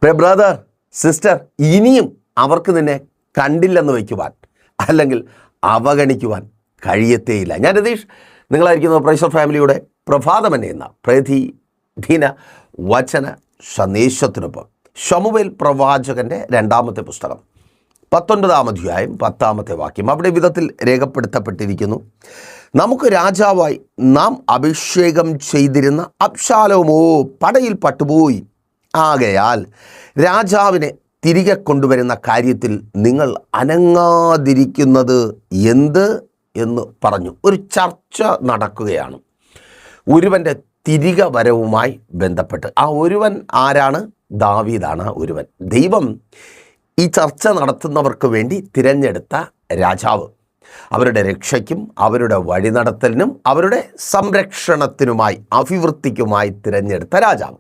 Brother, sister, ഇനിയും അവർക്ക് നിന്നെ കണ്ടില്ലെന്ന് വയ്ക്കുവാൻ അല്ലെങ്കിൽ അവഗണിക്കുവാൻ കഴിയത്തേയില്ല. ഞാൻ രതീഷ്, നിങ്ങളായിരിക്കുന്നത് പ്രൈസർ ഫാമിലിയുടെ പ്രഭാതമന്നെ എന്ന പ്രതിദിന വചന സന്ദേശത്തിനൊപ്പം ശമൂവേൽ പ്രവാചകൻ്റെ 2-ാമത്തെ പുസ്തകം 19-ാം അധ്യായം 10-ാമത്തെ വാക്യം. അവിടെ വിധത്തിൽ രേഖപ്പെടുത്തപ്പെട്ടിരിക്കുന്നു: നമുക്ക് രാജാവായി നാം അഭിഷേകം ചെയ്തിരുന്ന അബ്ശാലോമോ പടയിൽ പട്ടുപോയി. ആകയാൽ രാജാവിനെ തിരികെ കൊണ്ടുവരുന്ന കാര്യത്തിൽ നിങ്ങൾ അനങ്ങാതിരിക്കുന്നത് എന്ത് എന്ന് പറഞ്ഞു. ഒരു ചർച്ച നടക്കുകയാണ് ഒരുവൻ്റെ തിരികെ വരവുമായി ബന്ധപ്പെട്ട്. ആ ഒരുവൻ ആരാണ്? ദാവീദാണ് ആ ഒരുവൻ. ദൈവം ഈ ചർച്ച നടത്തുന്നവർക്ക് വേണ്ടി തിരഞ്ഞെടുത്ത രാജാവ്, അവരുടെ രക്ഷയ്ക്കും അവരുടെ വഴിനടത്തലിനും അവരുടെ സംരക്ഷണത്തിനുമായി അഭിവൃദ്ധിക്കുമായി തിരഞ്ഞെടുത്ത രാജാവ്.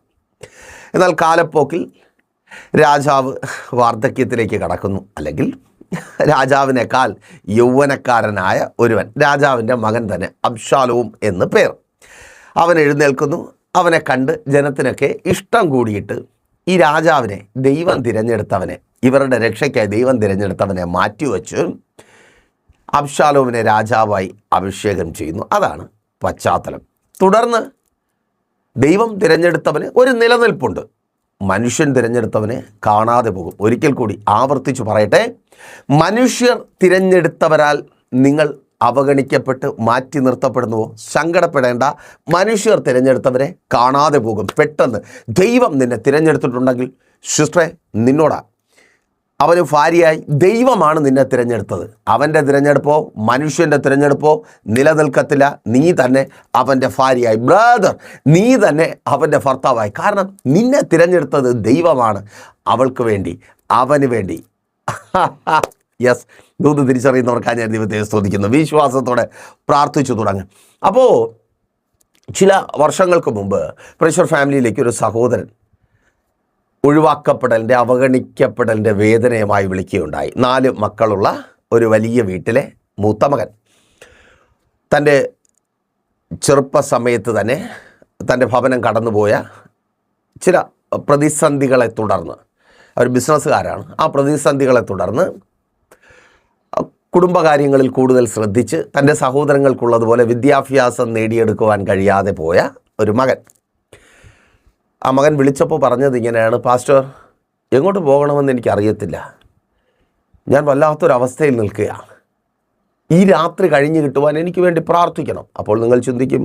എന്നാൽ കാലപ്പോക്കിൽ രാജാവ് വാർദ്ധക്യത്തിലേക്ക് കടക്കുന്നു, അല്ലെങ്കിൽ രാജാവിനേക്കാൾ യൗവനക്കാരനായ ഒരുവൻ, രാജാവിൻ്റെ മകൻ തന്നെ, അബ്ശാലോം എന്ന് പേർ. അവൻ എഴുന്നേൽക്കുന്നു. അവനെ കണ്ട് ജനത്തിനൊക്കെ ഇഷ്ടം കൂടിയിട്ട് ഈ രാജാവിനെ, ദൈവം തിരഞ്ഞെടുത്തവനെ, ഇവരുടെ രക്ഷയ്ക്കായി ദൈവം തിരഞ്ഞെടുത്തവനെ മാറ്റിവെച്ച് അബ്ശാലോമിനെ രാജാവായി അഭിഷേകം ചെയ്യുന്നു. അതാണ് പശ്ചാത്തലം. തുടർന്ന് ദൈവം തിരഞ്ഞെടുത്തവന് ഒരു നിലനിൽപ്പുണ്ട്, മനുഷ്യൻ തിരഞ്ഞെടുത്തവനെ കാണാതെ പോകും. ഒരിക്കൽ കൂടി ആവർത്തിച്ചു പറയട്ടെ, മനുഷ്യർ തിരഞ്ഞെടുത്തവരാൽ നിങ്ങൾ അവഗണിക്കപ്പെട്ട് മാറ്റി നിർത്തപ്പെടുന്നുവോ? സങ്കടപ്പെടേണ്ട. മനുഷ്യർ തിരഞ്ഞെടുത്തവരെ കാണാതെ പോകും. പെട്ടെന്ന് ദൈവം നിന്നെ തിരഞ്ഞെടുത്തിട്ടുണ്ടെങ്കിൽ സിസ്റ്ററെ, നിന്നോടാ, അവന് ഭാര്യയായി ദൈവമാണ് നിന്നെ തിരഞ്ഞെടുത്തത്. അവൻ്റെ തിരഞ്ഞെടുപ്പോ മനുഷ്യൻ്റെ തിരഞ്ഞെടുപ്പോ നിലനിൽക്കത്തില്ല. നീ തന്നെ അവൻ്റെ ഭാര്യയായി. ബ്രദർ, നീ തന്നെ അവൻ്റെ ഭർത്താവായി. കാരണം നിന്നെ തിരഞ്ഞെടുത്തത് ദൈവമാണ്. അവൾക്ക് വേണ്ടി, അവന് വേണ്ടി. യെസ്, ദൂത് തിരിച്ചറിയുന്നവർക്കാണ് ഞാൻ ദൈവത്തെ സ്തുതിക്കുന്നു. വിശ്വാസത്തോടെ പ്രാർത്ഥിച്ചു തുടങ്ങും. അപ്പോൾ ചില വർഷങ്ങൾക്ക് മുമ്പ് പ്രൈസർ ഫാമിലിയിലേക്ക് ഒരു സഹോദരൻ ഒഴിവാക്കപ്പെടലിൻ്റെ, അവഗണിക്കപ്പെടലിൻ്റെ വേദനയുമായി വിളിക്കുകയുണ്ടായി. 4 മക്കളുള്ള ഒരു വലിയ വീട്ടിലെ മൂത്ത മകൻ തൻ്റെ ചെറുപ്പസമയത്ത് തന്നെ തൻ്റെ ഭവനം കടന്നുപോയ ചില പ്രതിസന്ധികളെ തുടർന്ന്, അവർ ബിസിനസ്സുകാരാണ്, ആ പ്രതിസന്ധികളെ തുടർന്ന് കുടുംബകാര്യങ്ങളിൽ കൂടുതൽ ശ്രദ്ധിച്ച് തൻ്റെ സഹോദരങ്ങൾക്കുള്ളതുപോലെ വിദ്യാഭ്യാസം നേടിയെടുക്കുവാൻ കഴിയാതെ പോയ ഒരു മകൻ. ആ മകൻ വിളിച്ചപ്പോൾ പറഞ്ഞത് ഇങ്ങനെയാണ്: പാസ്റ്റർ, എങ്ങോട്ട് പോകണമെന്ന് എനിക്കറിയത്തില്ല, ഞാൻ വല്ലാത്തൊരവസ്ഥയിൽ നിൽക്കുകയാണ്, ഈ രാത്രി കഴിഞ്ഞ് കിട്ടുവാൻ എനിക്ക് വേണ്ടി പ്രാർത്ഥിക്കണം. അപ്പോൾ നിങ്ങൾ ചിന്തിക്കും,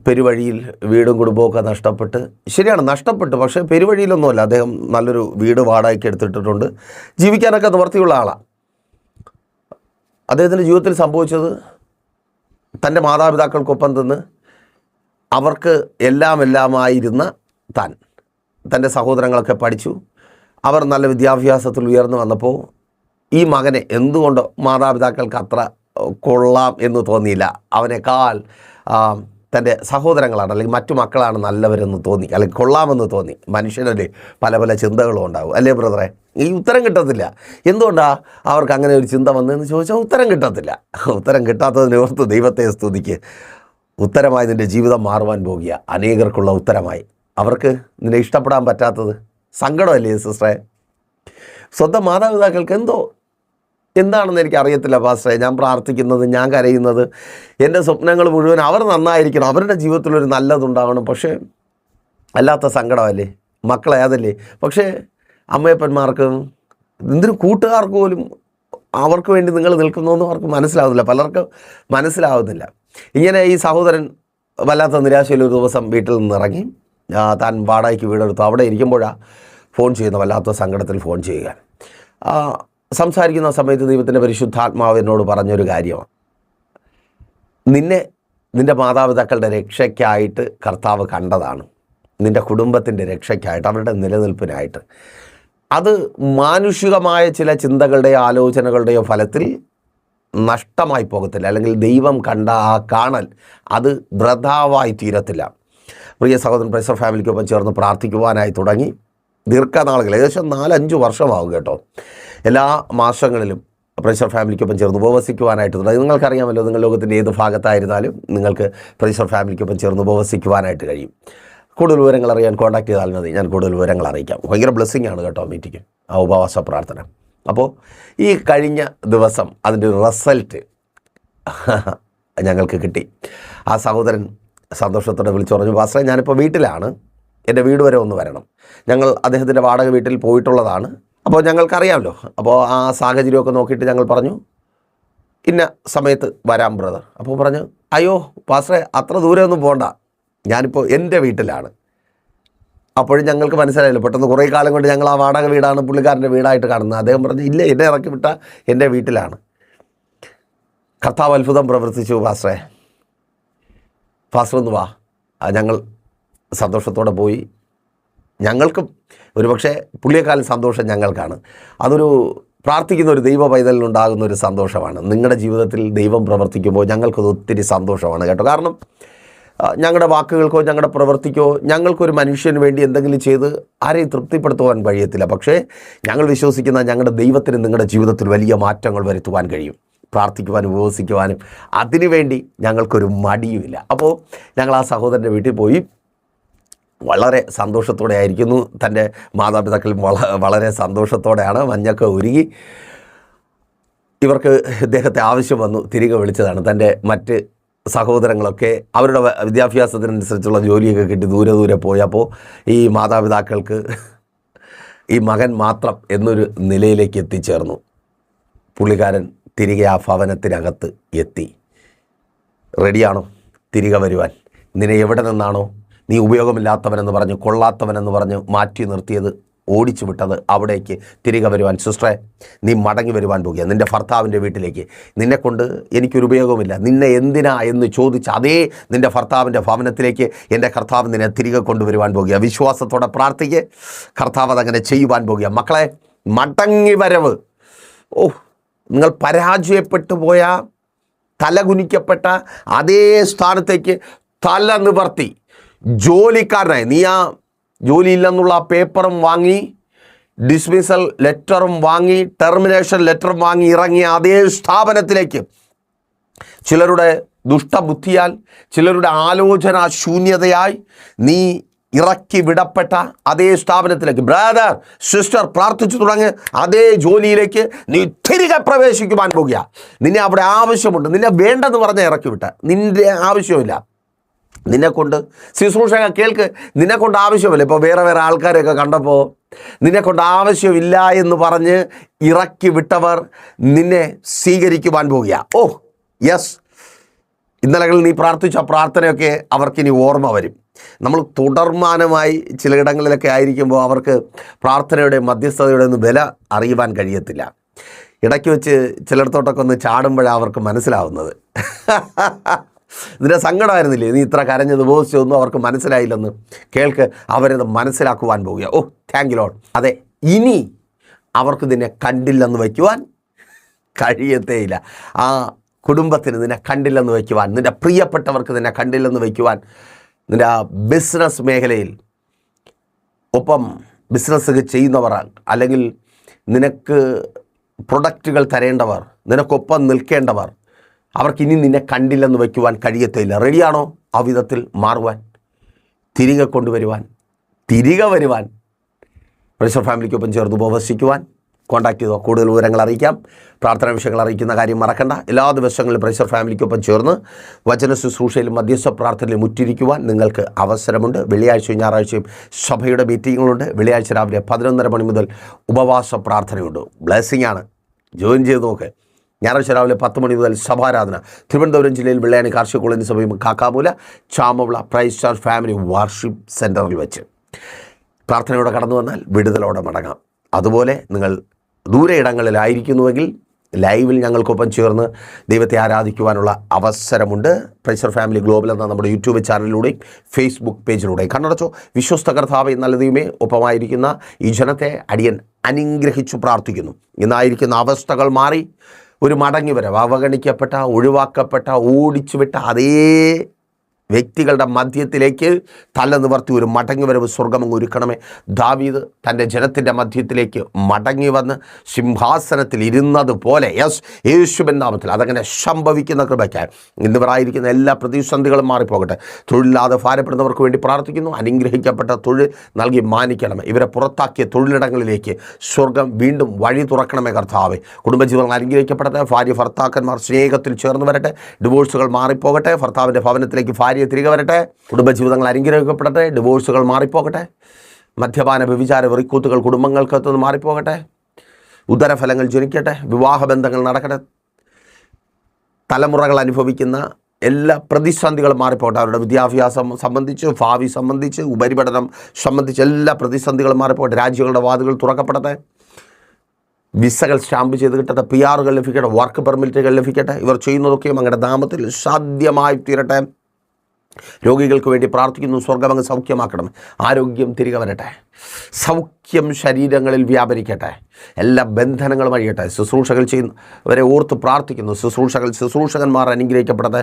പെരുവഴിയിൽ വീടും കുടുംബമൊക്കെ നഷ്ടപ്പെട്ട്. ശരിയാണ്, നഷ്ടപ്പെട്ടു. പക്ഷേ പെരുവഴിയിലൊന്നുമല്ല, അദ്ദേഹം നല്ലൊരു വീട് വാടകയ്ക്ക് എടുത്തിട്ടുണ്ട്, ജീവിക്കാനൊക്കെ നിവൃത്തിയുള്ള ആളാണ്. അദ്ദേഹത്തിൻ്റെ ജീവിതത്തിൽ സംഭവിച്ചത്, തൻ്റെ മാതാപിതാക്കൾക്കൊപ്പം നിന്ന് അവർക്ക് എല്ലാമായിരുന്ന തൻ്റെ സഹോദരങ്ങളൊക്കെ പഠിച്ചു, അവർ നല്ല വിദ്യാഭ്യാസത്തിൽ ഉയർന്നു വന്നപ്പോൾ ഈ മകനെ എന്തുകൊണ്ടോ മാതാപിതാക്കൾക്ക് അത്ര കൊള്ളാം എന്ന് തോന്നിയില്ല. അവനേക്കാൾ തൻ്റെ സഹോദരങ്ങളാണ് അല്ലെങ്കിൽ മറ്റു മക്കളാണ് നല്ലവരെന്ന് തോന്നി, അല്ലെങ്കിൽ കൊള്ളാമെന്ന് തോന്നി. മനുഷ്യനല്ലേ പല പല ചിന്തകളും ഉണ്ടാവും, അല്ലേ ബ്രദറെ? ഈ ഉത്തരം കിട്ടത്തില്ല. എന്തുകൊണ്ടാണ് അവർക്ക് അങ്ങനെ ഒരു ചിന്ത വന്നതെന്ന് ചോദിച്ചാൽ ഉത്തരം കിട്ടത്തില്ല. ഉത്തരം കിട്ടാത്തതിനെ ഓർത്ത് ദൈവത്തെ സ്തുതിക്ക്. ഉത്തരമായി നിൻ്റെ ജീവിതം മാറുവാൻ പോകുക, അനേകർക്കുള്ള ഉത്തരമായി. അവർക്ക് നിന്നെ ഇഷ്ടപ്പെടാൻ പറ്റാത്തത് സങ്കടമല്ലേ സിസ്റ്ററെ? സ്വന്തം മാതാപിതാക്കൾക്ക് എന്താണെന്ന് എനിക്ക് അറിയത്തില്ല പാസ്റ്ററെ. ഞാൻ പ്രാർത്ഥിക്കുന്നത്, ഞാൻ കരയുന്നത്, എൻ്റെ സ്വപ്നങ്ങൾ മുഴുവൻ അവർ നന്നായിരിക്കണം, അവരുടെ ജീവിതത്തിലൊരു നല്ലതുണ്ടാകണം. പക്ഷേ അല്ലാത്ത സങ്കടമല്ലേ? മക്കളെ അതല്ലേ? പക്ഷേ അമ്മയപ്പന്മാർക്ക്, എന്തിനും കൂട്ടുകാർക്ക് പോലും അവർക്ക് വേണ്ടി നിങ്ങൾ നിൽക്കുന്നതെന്ന് അവർക്ക് മനസ്സിലാവുന്നില്ല, പലർക്കും മനസ്സിലാവുന്നില്ല. ഇങ്ങനെ ഈ സഹോദരൻ വല്ലാത്ത നിരാശയിൽ ഒരു ദിവസം വീട്ടിൽ നിന്നിറങ്ങി താൻ വാടകയ്ക്ക് വീടെടുത്തു. അവിടെ ഇരിക്കുമ്പോഴാണ് ഫോൺ ചെയ്യുന്ന, വല്ലാത്ത സങ്കടത്തിൽ ഫോൺ ചെയ്യുക. സംസാരിക്കുന്ന സമയത്ത് ദൈവത്തിൻ്റെ പരിശുദ്ധാത്മാവ് എന്നോട് പറഞ്ഞൊരു കാര്യമാണ്: നിന്റെ മാതാപിതാക്കളുടെ രക്ഷയ്ക്കായിട്ട് കർത്താവ് കണ്ടതാണ്, നിൻ്റെ കുടുംബത്തിൻ്റെ രക്ഷയ്ക്കായിട്ട്, അവരുടെ നിലനിൽപ്പിനായിട്ട്. അത് മാനുഷികമായ ചില ചിന്തകളുടെയോ ആലോചനകളുടെയോ ഫലത്തിൽ നഷ്ടമായി പോകത്തില്ല, അല്ലെങ്കിൽ ദൈവം കണ്ട ആ കാണൽ അത് വൃഥാവായി തീരത്തില്ല. പ്രിയ സഹോദരൻ, പ്രൈസർ ഫാമിലിക്കൊപ്പം ചേർന്ന് പ്രാർത്ഥിക്കുവാനായി തുടങ്ങി. ദീർഘനാളുകൾ, ഏകദേശം 4-5 വർഷമാവും കേട്ടോ. എല്ലാ മാസങ്ങളിലും പ്രൈസർ ഫാമിലിക്കൊപ്പം ചേർന്ന് ഉപവസിക്കുവാനായിട്ട് തുടങ്ങി. നിങ്ങൾക്കറിയാമല്ലോ, നിങ്ങൾ ലോകത്തിൻ്റെ ഏത് ഭാഗത്തായിരുന്നാലും നിങ്ങൾക്ക് പ്രൈസർ ഫാമിലിക്കൊപ്പം ചേർന്ന് ഉപവസിക്കുവാനായിട്ട് കഴിയും. കൂടുതൽ വിവരങ്ങൾ അറിയാൻ കോൺടാക്ട് ചെയ്താൽ മതി, ഞാൻ കൂടുതൽ വിവരങ്ങൾ അറിയിക്കാം. ഭയങ്കര ബ്ലെസ്സിങ് ആണ് കേട്ടോ മീറ്റിംഗ്, ആ ഉപവാസ പ്രാർത്ഥന. അപ്പോൾ ഈ കഴിഞ്ഞ ദിവസം അതിൻ്റെ റിസൾട്ട് ഞങ്ങൾക്ക് കിട്ടി. ആ സഹോദരൻ സന്തോഷത്തോടെ വിളിച്ചു പറഞ്ഞു, പാസ്റ്ററെ ഞാനിപ്പോൾ വീട്ടിലാണ്, എൻ്റെ വീട് വരെ ഒന്ന് വരണം. ഞങ്ങൾ അദ്ദേഹത്തിൻ്റെ വാടക വീട്ടിൽ പോയിട്ടുള്ളതാണ്. അപ്പോൾ ഞങ്ങൾക്കറിയാമല്ലോ. അപ്പോൾ ആ സാഹചര്യമൊക്കെ നോക്കിയിട്ട് ഞങ്ങൾ പറഞ്ഞു ഇന്ന സമയത്ത് വരാം ബ്രദർ. അപ്പോൾ പറഞ്ഞു, അയ്യോ പാസ്റ്ററെ അത്ര ദൂരമൊന്നും പോകണ്ട, ഞാനിപ്പോൾ എൻ്റെ വീട്ടിലാണ്. അപ്പോഴും ഞങ്ങൾക്ക് മനസ്സിലായില്ല. പെട്ടെന്ന് കുറേ കാലം കൊണ്ട് ഞങ്ങൾ ആ വാടക വീടാണ് പുള്ളിക്കാരൻ്റെ വീടായിട്ട് കാണുന്നത്. അദ്ദേഹം പറഞ്ഞു, ഇല്ല എന്നെ ഇറക്കി വിട്ട എൻ്റെ വീട്ടിലാണ്. കർത്താവ് അത്ഭുതം പ്രവർത്തിച്ചു പാസ്റ്ററെ, പാസ്റ്റർ ഒന്ന് വാ. ഞങ്ങൾ സന്തോഷത്തോടെ പോയി. ഞങ്ങൾക്കും ഒരുപക്ഷെ പുള്ളിയെക്കാലം സന്തോഷം ഞങ്ങൾക്കാണ്. അതൊരു പ്രാർത്ഥിക്കുന്ന ഒരു ദൈവ പൈതലിനുണ്ടാകുന്ന ഒരു സന്തോഷമാണ്. നിങ്ങളുടെ ജീവിതത്തിൽ ദൈവം പ്രവർത്തിക്കുമ്പോൾ ഞങ്ങൾക്കത് ഒത്തിരി സന്തോഷമാണ് കേട്ടോ. കാരണം ഞങ്ങളുടെ വാക്കുകൾക്കോ ഞങ്ങളുടെ പ്രവൃത്തിക്കോ ഞങ്ങൾക്കൊരു മനുഷ്യന് വേണ്ടി എന്തെങ്കിലും ചെയ്ത് ആരെയും തൃപ്തിപ്പെടുത്തുവാൻ കഴിയത്തില്ല. പക്ഷേ ഞങ്ങൾ വിശ്വസിക്കുന്ന ഞങ്ങളുടെ ദൈവത്തിന് നിങ്ങളുടെ ജീവിതത്തിൽ വലിയ മാറ്റങ്ങൾ വരുത്തുവാൻ കഴിയും. പ്രാർത്ഥിക്കുവാനും ഉപവസിക്കുവാനും അതിനുവേണ്ടി ഞങ്ങൾക്കൊരു മടിയുമില്ല. അപ്പോൾ ഞങ്ങൾ ആ സഹോദരൻ്റെ വീട്ടിൽ പോയി വളരെ സന്തോഷത്തോടെ ആയിരിക്കുന്നു. തൻ്റെ മാതാപിതാക്കൾ വളരെ സന്തോഷത്തോടെയാണ്. മഞ്ഞൊക്കെ ഒരുങ്ങി ഇവർക്ക് ഇദ്ദേഹത്തെ ആവശ്യം വന്നു. തിരികെ വിളിച്ചതാണ്. തൻ്റെ മറ്റ് സഹോദരങ്ങളൊക്കെ അവരുടെ വിദ്യാഭ്യാസത്തിനനുസരിച്ചുള്ള ജോലിയൊക്കെ കിട്ടി ദൂരെ ദൂരെ പോയപ്പോൾ ഈ മാതാപിതാക്കൾക്ക് ഈ മകൻ മാത്രം എന്നൊരു നിലയിലേക്ക് എത്തിച്ചേർന്നു. പുള്ളിക്കാരൻ തിരികെ ആ ഭവനത്തിനകത്ത് എത്തി. റെഡിയാണോ തിരികെ വരുവാൻ? നിന്നെ എവിടെ നിന്നാണോ നീ ഉപയോഗമില്ലാത്തവനെന്ന് പറഞ്ഞ് കൊള്ളാത്തവനെന്ന് പറഞ്ഞ് മാറ്റി നിർത്തിയത്, ഓടിച്ചു വിട്ടത്, അവിടേക്ക് തിരികെ വരുവാൻ സിസ്റ്ററെ നീ മടങ്ങി വരുവാൻ പോകുക. നിൻ്റെ ഭർത്താവിൻ്റെ വീട്ടിലേക്ക്. നിന്നെക്കൊണ്ട് എനിക്കൊരു ഉപയോഗമില്ല, നിന്നെ എന്തിനാ എന്ന് ചോദിച്ച് അതേ നിൻ്റെ ഭർത്താവിൻ്റെ ഭവനത്തിലേക്ക് എൻ്റെ കർത്താവ് നിന്നെ തിരികെ കൊണ്ടുവരുവാൻ പോകുക. വിശ്വാസത്തോടെ പ്രാർത്ഥിക്ക്, കർത്താവ് അതങ്ങനെ ചെയ്യുവാൻ പോകുക. മക്കളെ, മടങ്ങി വരവ്. നിങ്ങൾ പരാജയപ്പെട്ടു പോയ, തലകുനിക്കപ്പെട്ട അതേ സ്ഥാനത്തേക്ക് തല നിവർത്തി ജോലിക്കാരനായി നീ ആ ജോലിയില്ലെന്നുള്ള പേപ്പറും വാങ്ങി, ഡിസ്മിസൽ ലെറ്ററും വാങ്ങി, ടെർമിനേഷൻ ലെറ്ററും വാങ്ങി ഇറങ്ങിയ അതേ സ്ഥാപനത്തിലേക്ക് ചിലരുടെ ദുഷ്ടബുദ്ധിയാൽ, ചിലരുടെ ആലോചന ശൂന്യതയായി നീ ഇറക്കി വിടപ്പെട്ട അതേ സ്ഥാപനത്തിലേക്ക്, ബ്രദർ സിസ്റ്റർ പ്രാർത്ഥിച്ചു തുടങ്ങി അതേ ജോലിയിലേക്ക് നീ തിരികെ പ്രവേശിക്കുവാൻ പോകുക. നിന്നെ അവിടെ ആവശ്യമുണ്ട്. നിന്നെ വേണ്ടെന്ന് പറഞ്ഞാൽ ഇറക്കി വിട്ട, നിൻ്റെ ആവശ്യമില്ല. നിന്നെക്കൊണ്ട് ശുശ്രൂഷ കേൾക്ക്, നിന്നെക്കൊണ്ട് ആവശ്യമില്ല. ഇപ്പോൾ വേറെ വേറെ ആൾക്കാരെയൊക്കെ കണ്ടപ്പോൾ നിന്നെക്കൊണ്ട് ആവശ്യമില്ല എന്ന് പറഞ്ഞ് ഇറക്കി വിട്ടവർ നിന്നെ സ്വീകരിക്കുവാൻ പോകുക. യെസ്, ഇന്നലകളിൽ നീ പ്രാർത്ഥിച്ച പ്രാർത്ഥനയൊക്കെ അവർക്കിനി ഓർമ്മ വരും. നമ്മൾ തുടർമാനമായി ചിലയിടങ്ങളിലൊക്കെ ആയിരിക്കുമ്പോൾ അവർക്ക് പ്രാർത്ഥനയുടെ മധ്യസ്ഥതയുടെ ഒന്നും വില അറിയുവാൻ കഴിയത്തില്ല. ഇടയ്ക്ക് വെച്ച് ചിലയിടത്തോട്ടൊക്കെ ഒന്ന് ചാടുമ്പോഴാണ് അവർക്ക് മനസ്സിലാവുന്നത്. ഇതിൻ്റെ സങ്കടമായിരുന്നില്ലേ നീ ഇത്ര കരഞ്ഞത്, ഉപവസിച്ചതൊന്നും അവർക്ക് മനസ്സിലായില്ലെന്ന്. കേൾക്ക്, അവരത് മനസ്സിലാക്കുവാൻ പോവുക. Thank you Lord. അതെ, ഇനി അവർക്ക് നിന്നെ കണ്ടില്ലെന്ന് വയ്ക്കുവാൻ കഴിയത്തേയില്ല. ആ കുടുംബത്തിന് നിന്നെ കണ്ടില്ലെന്ന് വയ്ക്കുവാൻ, നിൻ്റെ പ്രിയപ്പെട്ടവർക്ക് നിന്നെ കണ്ടില്ലെന്ന് വയ്ക്കുവാൻ, നിൻ്റെ ആ ബിസിനസ് മേഖലയിൽ ഒപ്പം ബിസിനസ് ചെയ്യുന്നവർ, അല്ലെങ്കിൽ നിനക്ക് പ്രൊഡക്റ്റുകൾ തരേണ്ടവർ, നിനക്കൊപ്പം നിൽക്കേണ്ടവർ, അവർക്കിനി നിന്നെ കണ്ടില്ലെന്ന് വയ്ക്കുവാൻ കഴിയത്തില്ല. റെഡിയാണോ ആ വിധത്തിൽ മാറുവാൻ, തിരികെ കൊണ്ടുവരുവാൻ, തിരികെ വരുവാൻ? പ്രൈസർ ഫാമിലിക്കൊപ്പം ചേർന്ന് ഉപവസിക്കുവാൻ കോൺടാക്ട് ചെയ്തോ. കൂടുതൽ വിവരങ്ങൾ അറിയിക്കാം. പ്രാർത്ഥനാ വിഷയങ്ങൾ അറിയിക്കുന്ന കാര്യം മറക്കണ്ട. എല്ലാ ദിവസങ്ങളിലും പ്രൈസർ ഫാമിലിക്കൊപ്പം ചേർന്ന് വചന ശുശ്രൂഷയിലും മധ്യസ്ഥ പ്രാർത്ഥനയിലും മുറ്റിരിക്കുവാൻ നിങ്ങൾക്ക് അവസരമുണ്ട്. വെള്ളിയാഴ്ചയും ഞായറാഴ്ചയും സഭയുടെ മീറ്റിങ്ങുകളുണ്ട്. വെള്ളിയാഴ്ച രാവിലെ 11:30 മണി മുതൽ ഉപവാസ പ്രാർത്ഥനയുണ്ട്. ബ്ലെസ്സിങ് ആണ്, ജോയിൻ ചെയ്ത് നോക്ക്. ഞായറാഴ്ച രാവിലെ 10 മണി മുതൽ സഭാരാധന തിരുവനന്തപുരം ജില്ലയിൽ വെള്ളയാണി കാർഷിക കോളനി സമീപം Kakkamoola Chamavila praise church family worship സെൻറ്ററിൽ വെച്ച് പ്രാർത്ഥനയോടെ കടന്നു വന്നാൽ വിടുതലോടെ മടങ്ങാം. അതുപോലെ നിങ്ങൾ ദൂരെ ഇടങ്ങളിലായിരിക്കുന്നുവെങ്കിൽ ലൈവിൽ ഞങ്ങൾക്കൊപ്പം ചേർന്ന് ദൈവത്തെ ആരാധിക്കുവാനുള്ള അവസരമുണ്ട്. പ്രൈസർ ഫാമിലി ഗ്ലോബൽ എന്ന നമ്മുടെ യൂട്യൂബ് ചാനലിലൂടെയും ഫേസ്ബുക്ക് പേജിലൂടെയും. കണ്ണടച്ചോ. വിശ്വസ്ത കർത്താവേ നല്ല ദൈവമേ, ഒപ്പമായിരിക്കുന്ന ഈ ജനത്തെ അടിയൻ അനുഗ്രഹിച്ചു പ്രാർത്ഥിക്കുന്നു. ഇന്നായിരിക്കുന്ന അവസ്ഥകൾ മാറി ഒരു മടങ്ങി വരവ്, അവഗണിക്കപ്പെട്ട, ഒഴിവാക്കപ്പെട്ട, ഓടിച്ചു വിട്ട അതേ വ്യക്തികളുടെ മധ്യത്തിലേക്ക് തല നിവർത്തി ഒരു മടങ്ങിവരവ് സ്വർഗമങ്ങ് ഒരുക്കണമേ. ദാവീദ് തൻ്റെ ജനത്തിൻ്റെ മധ്യത്തിലേക്ക് മടങ്ങി വന്ന് സിംഹാസനത്തിൽ ഇരുന്നത് പോലെ യേശുവിൻ നാമത്തിൽ അതങ്ങനെ സംഭവിക്കുന്ന കൃപയ്ക്കായി ഇന്നിവരായിരിക്കുന്ന എല്ലാ പ്രതിസന്ധികളും മാറിപ്പോകട്ടെ. തൊഴിലില്ലാതെ ഭാരപ്പെടുന്നവർക്ക് വേണ്ടി പ്രാർത്ഥിക്കുന്നു. അനുഗ്രഹിക്കപ്പെട്ട തൊഴിൽ നൽകി മാനിക്കണമേ. ഇവരെ പുറത്താക്കിയ തൊഴിലിടങ്ങളിലേക്ക് സ്വർഗം വീണ്ടും വഴി തുറക്കണമേ കർത്താവേ. കുടുംബജീവിതങ്ങൾ അനുഗ്രഹിക്കപ്പെടട്ടെ. ഭാര്യ ഭർത്താക്കന്മാർ സ്നേഹത്തിൽ ചേർന്ന് വരട്ടെ. ഡിവോഴ്സുകൾ മാറിപ്പോകട്ടെ. ഭർത്താവിൻ്റെ ഭവനത്തിലേക്ക് ഭാര്യ തിരികെ വരട്ടെ. കുടുംബജീവിതങ്ങൾ അനുഗ്രഹിക്കപ്പെടട്ടെ. ഡിവോഴ്സുകൾ മാറിപ്പോകട്ടെ. മദ്യപാന വ്യഭിചാര വെറിക്കൂത്തുകൾ കുടുംബങ്ങൾക്കകത്തുനിന്ന് മാറിപ്പോകട്ടെ. ഉദരഫലങ്ങൾ ജനിക്കട്ടെ. വിവാഹബന്ധങ്ങൾ നടക്കട്ടെ. തലമുറകൾ അനുഭവിക്കുന്ന എല്ലാ പ്രതിസന്ധികളും മാറിപ്പോകട്ടെ. അവരുടെ വിദ്യാഭ്യാസം സംബന്ധിച്ച്, ഭാവി സംബന്ധിച്ച്, ഉപരിപഠനം സംബന്ധിച്ച് എല്ലാ പ്രതിസന്ധികളും മാറിപ്പോകട്ടെ. രാജ്യങ്ങളുടെ വാതിലുകൾ തുറക്കപ്പെടട്ടെ. വിസകൾ സ്റ്റാമ്പ് ചെയ്ത് കിട്ടട്ടെ. PR ലഭിക്കട്ടെ. വർക്ക് പെർമിറ്റുകൾ ലഭിക്കട്ടെ. ഇവർ ചെയ്യുന്നതൊക്കെയും അങ്ങയുടെ നാമത്തിൽ സാധ്യമായി തീരട്ടെ. രോഗികൾക്ക് വേണ്ടി പ്രാർത്ഥിക്കുന്നു. സ്വർഗമങ്ങ് സൗഖ്യമാക്കണം. ആരോഗ്യം തിരികെ വരട്ടെ. സൗഖ്യം ശരീരങ്ങളിൽ വ്യാപരിക്കട്ടെ. എല്ലാ ബന്ധനങ്ങളും അഴിയട്ടെ. ശുശ്രൂഷകൾ ചെയ്യുന്നവരെ ഓർത്ത് പ്രാർത്ഥിക്കുന്നു. ശുശ്രൂഷകന്മാർ അനുഗ്രഹിക്കപ്പെടട്ടെ.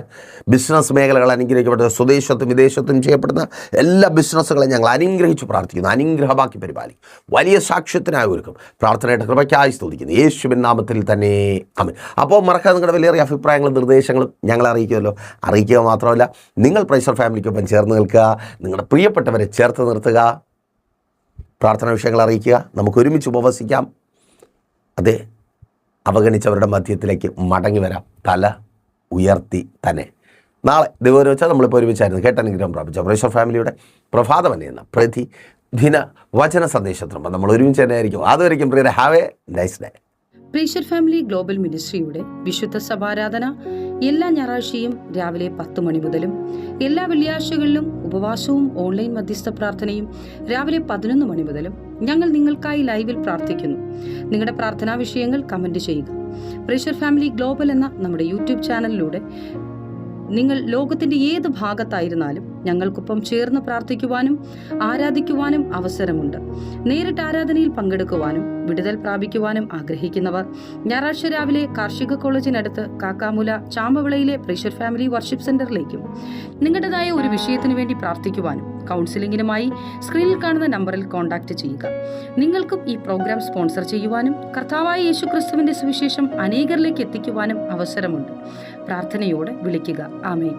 ബിസിനസ് മേഖലകൾ അനുഗ്രഹിക്കപ്പെടട്ടെ. സ്വദേശത്തും വിദേശത്തും ചെയ്യപ്പെടുന്ന എല്ലാ ബിസിനസ്സുകളെ ഞങ്ങൾ അനുഗ്രഹിച്ച് പ്രാർത്ഥിക്കുന്നു. അനുഗ്രഹമാക്കി പരിപാലിക്കും. വലിയ സാക്ഷ്യത്തിനായി ഒരുക്കും. പ്രാർത്ഥനയുടെ കൃപയ്ക്കായി സ്തുതിക്കുന്നു. യേശുവിൻ നാമത്തിൽ തന്നെ ആമേൻ. അപ്പോൾ മറക്കാതെ നിങ്ങളുടെ വിലയേറിയ അഭിപ്രായങ്ങളും നിർദ്ദേശങ്ങളും ഞങ്ങളെ അറിയിക്കുമല്ലോ. അറിയിക്കുക മാത്രമല്ല, നിങ്ങൾ പ്രൈസർ ഫാമിലിക്കൊപ്പം ചേർന്ന് നിൽക്കുക. നിങ്ങളുടെ പ്രിയപ്പെട്ടവരെ ചേർത്ത് നിർത്തുക. പ്രാർത്ഥന വിഷയങ്ങൾ അറിയിക്കുക. നമുക്ക് ഒരുമിച്ച് ഉപവസിക്കാം. അതെ, അവഗണിച്ചവരുടെ മധ്യത്തിലേക്ക് മടങ്ങി വരാം. തല ഉയർത്തി തന്നെ. നാളെ ദൈവം വെച്ചാൽ നമ്മളിപ്പോൾ ഒരുമിച്ചായിരുന്നു കേട്ടനുഗ്രഹം പ്രാപിച്ച പ്രൈസർ ഫാമിലിയുടെ പ്രഭാതം എന്ന പ്രതിദിന വചന സന്ദേശത്തിനുമ്പോൾ നമ്മൾ ഒരുമിച്ച് തന്നെ ആയിരിക്കും. അതുവരെയും പ്രിയരെ, have a nice day. Praiser Family Global മിനിസ്ട്രിയുടെ വിശുദ്ധ സഭാരാധന എല്ലാ ഞായറാഴ്ചയും രാവിലെ 10 മണി മുതലും എല്ലാ വെള്ളിയാഴ്ചകളിലും ഉപവാസവും ഓൺലൈൻ മധ്യസ്ഥ പ്രാർത്ഥനയും രാവിലെ 11 മണി മുതലും ഞങ്ങൾ നിങ്ങൾക്കായി ലൈവിൽ പ്രാർത്ഥിക്കുന്നു. നിങ്ങളുടെ പ്രാർത്ഥനാ വിഷയങ്ങൾ കമന്റ് ചെയ്യുക. പ്രൈസർ ഫാമിലി ഗ്ലോബൽ എന്ന നമ്മുടെ യൂട്യൂബ് ചാനലിലൂടെ നിങ്ങൾ ലോകത്തിന്റെ ഏത് ഭാഗത്തായിരുന്നാലും ഞങ്ങൾക്കൊപ്പം ചേർന്ന് പ്രാർത്ഥിക്കുവാനും ആരാധിക്കുവാനും അവസരമുണ്ട്. നേരിട്ട് ആരാധനയിൽ പങ്കെടുക്കുവാനും വിടുതൽ പ്രാപിക്കുവാനും ആഗ്രഹിക്കുന്നവർ ഞായറാഴ്ച രാവിലെ കാർഷിക കോളേജിനടുത്ത് കാക്കാമുല ചാമ്പവിളയിലെ പ്രൈസർ ഫാമിലി വർഷിപ്പ് സെന്ററിലേക്കും നിങ്ങളുടേതായ ഒരു വിഷയത്തിനു വേണ്ടി പ്രാർത്ഥിക്കുവാനും കൗൺസിലിംഗിനുമായി സ്ക്രീനിൽ കാണുന്ന നമ്പറിൽ കോൺടാക്ട് ചെയ്യുക. നിങ്ങൾക്കും ഈ പ്രോഗ്രാം സ്പോൺസർ ചെയ്യുവാനും കർത്താവായ യേശുക്രിസ്തുവിന്റെ സുവിശേഷം അനേകരിലേക്ക് എത്തിക്കുവാനും അവസരമുണ്ട്. പ്രാർത്ഥനയോടെ വിളിക്കുക. ആമേൻ.